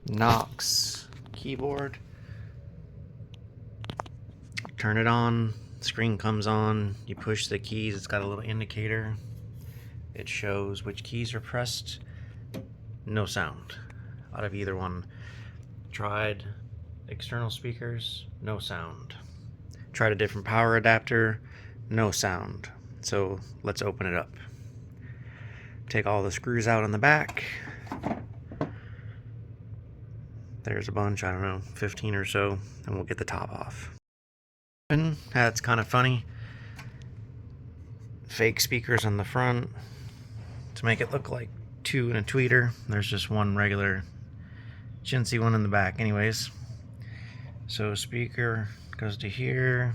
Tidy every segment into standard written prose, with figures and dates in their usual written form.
Knox keyboard. Turn it on, screen comes on, you push the keys, it's got a little indicator. It shows which keys are pressed. No sound out of either one. Tried external speakers, no sound. Tried a different power adapter, no sound. So let's open it up. Take all the screws out on the back. There's a bunch, I don't know, 15 or so, and we'll get the top off. And that's kind of funny. Fake speakers on the front to make it look like two in a tweeter. There's just one regular chintzy one in the back. Anyways, so speaker goes to here.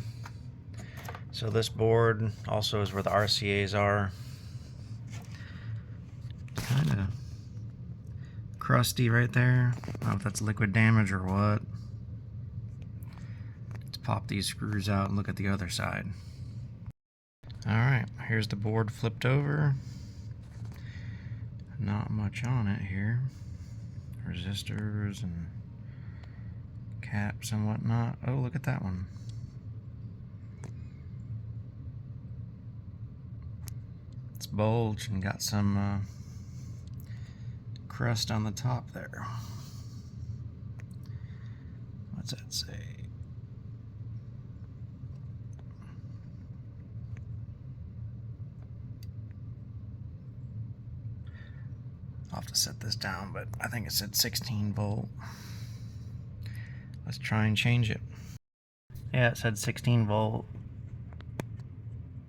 So this board also is where the RCAs are. Kind of crusty right there. I don't know if that's liquid damage or what. Let's pop these screws out and look at the other side. Alright, here's the board flipped over. Not much on it here. Resistors and caps and whatnot. Oh, look at that one. It's bulged and got some crust on the top there. What's that say? I'll have to set this down, but I think it said 16 volt. Let's try and change it. Yeah, it said 16 volt.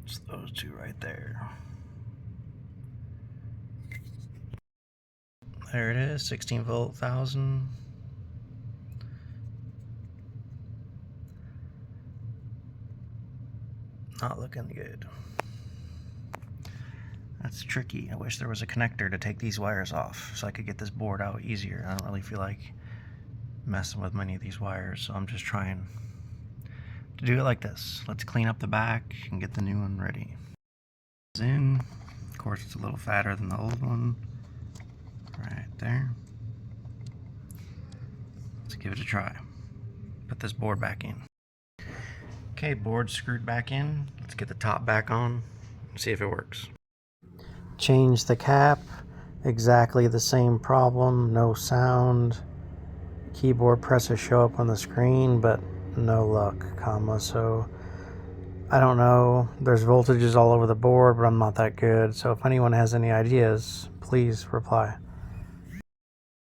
It's those two right there. There it is, 16 volt, 1000. Not looking good. That's tricky. I wish there was a connector to take these wires off so I could get this board out easier. I don't really feel like messing with many of these wires, so I'm just trying to do it like this. Let's clean up the back and get the new one ready. It's in. Of course, it's a little fatter than the old one. Right there. Let's give it a try. Put this board back in. Okay, board screwed back in. Let's get the top back on and see if it works. Change the cap. Exactly the same problem. No sound. Keyboard presses show up on the screen, but no luck, so I don't know. There's voltages all over the board, but I'm not that good. So if anyone has any ideas, please reply.